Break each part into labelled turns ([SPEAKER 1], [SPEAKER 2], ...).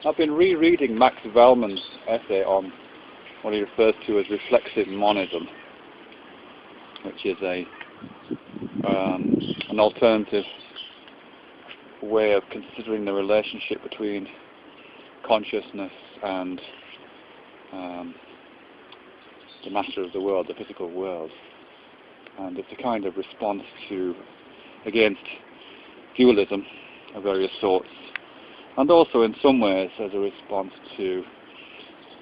[SPEAKER 1] I've been rereading Max Velmans' essay on what he refers to as reflexive monism, which is an alternative way of considering the relationship between consciousness and the matter of the world, the physical world. And it's a kind of response against dualism of various sorts, and also in some ways as a response to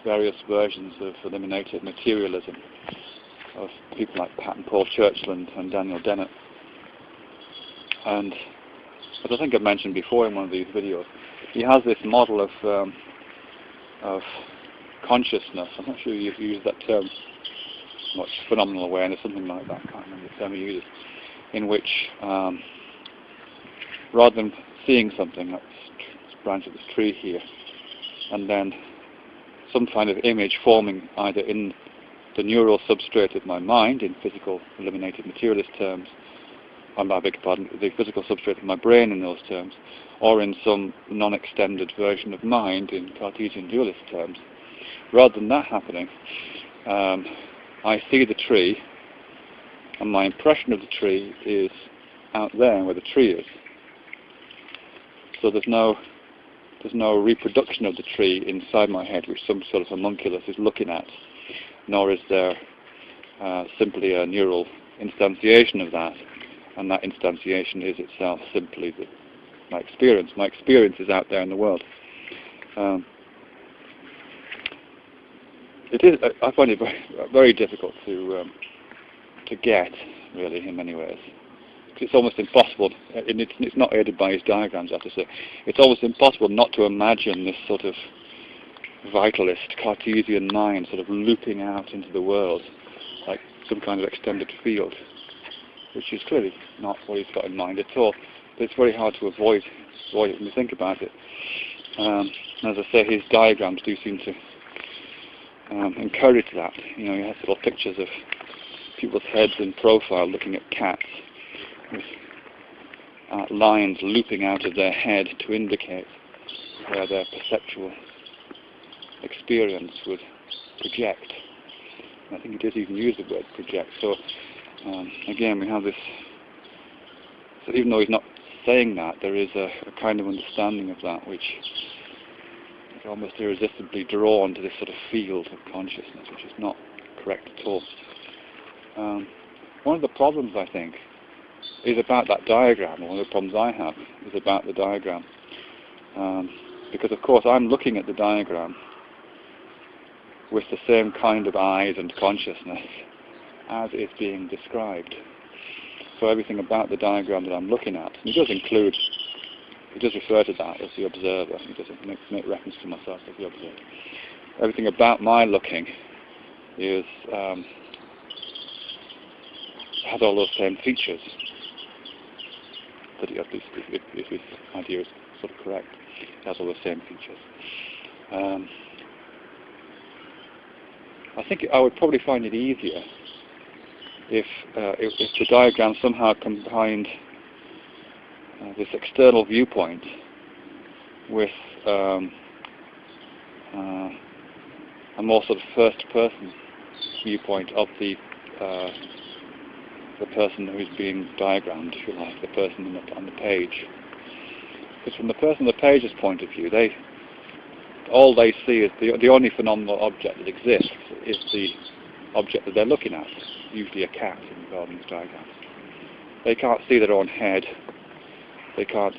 [SPEAKER 1] various versions of eliminated materialism of people like Pat and Paul Churchland and Daniel Dennett. And as I think I've mentioned before in one of these videos, he has this model of consciousness. I'm not sure you've used that term much, phenomenal awareness, something like that, I can't remember the term he uses, in which rather than seeing something like this branch of this tree here, and then some kind of image forming either in the neural substrate of my mind in physical eliminated materialist terms, I beg your pardon, the physical substrate of my brain in those terms, or in some non-extended version of mind in Cartesian dualist terms. Rather than that happening, I see the tree, and my impression of the tree is out there where the tree is. So there's no reproduction of the tree inside my head which some sort of homunculus is looking at, nor is there simply a neural instantiation of that, and that instantiation is itself simply my experience. My experience is out there in the world. I find it very, very difficult to get, really, in many ways. It's almost impossible, and it's not aided by his diagrams, I have to say. It's almost impossible not to imagine this sort of vitalist Cartesian mind sort of looping out into the world like some kind of extended field, which is clearly not what he's got in mind at all. But it's very hard to avoid it when you think about it. As I say, his diagrams do seem to encourage that. You know, he has little pictures of people's heads in profile looking at cats, with lines looping out of their head to indicate where their perceptual experience would project. And I think he does even use the word project. So again, we have this. So even though he's not saying that, there is a kind of understanding of that which is almost irresistibly drawn to this sort of field of consciousness, which is not correct at all. One of the problems, I think, is about that diagram. One of the problems I have is about the diagram. Because, of course, I'm looking at the diagram with the same kind of eyes and consciousness as is being described. So everything about the diagram that I'm looking at, and he does refer to that as the observer. He does make reference to myself as the observer. Everything about my looking is has all those same features. That at least if his idea is sort of correct, it has all the same features. I think I would probably find it easier if the diagram somehow combined this external viewpoint with a more sort of first-person viewpoint of the person who is being diagrammed, if you like, the person on the page. Because from the person on the page's point of view, all they see is the only phenomenal object that exists is the object that they're looking at, usually a cat in Velmans' diagrams. They can't see their own head, they can't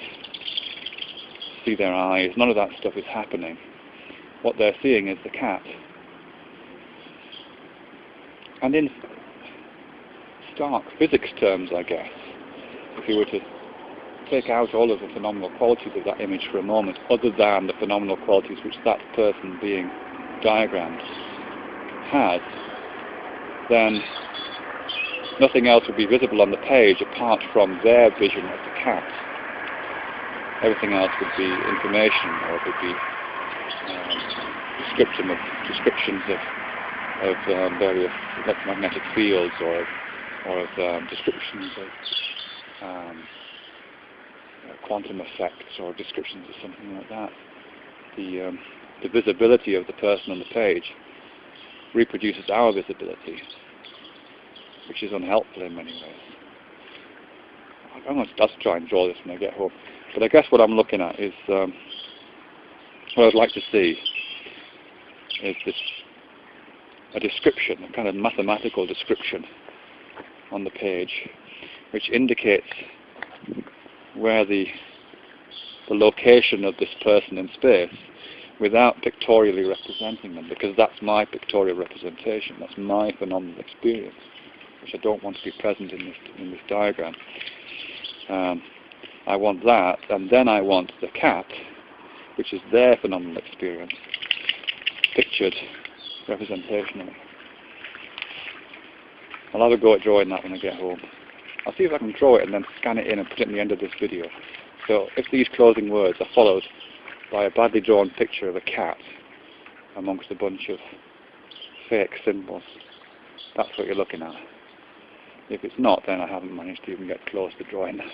[SPEAKER 1] see their eyes, none of that stuff is happening. What they're seeing is the cat. And in stark physics terms, I guess, if you were to take out all of the phenomenal qualities of that image for a moment, other than the phenomenal qualities which that person being diagrammed has, then nothing else would be visible on the page apart from their vision of the cat. Everything else would be information, or it would be descriptions of various electromagnetic fields, or of descriptions of quantum effects, or descriptions of something like that. the visibility of the person on the page reproduces our visibility, which is unhelpful in many ways. I'm going to try and draw this when I get home. But I guess what I'm looking at is, what I'd like to see is a description, a kind of mathematical description on the page, which indicates where the location of this person in space without pictorially representing them, because that's my pictorial representation, that's my phenomenal experience, which I don't want to be present in this diagram. I want that, and then I want the cat, which is their phenomenal experience, pictured representationally. I'll have a go at drawing that when I get home. I'll see if I can draw it and then scan it in and put it in the end of this video. So if these closing words are followed by a badly drawn picture of a cat amongst a bunch of fake symbols, that's what you're looking at. If it's not, then I haven't managed to even get close to drawing that.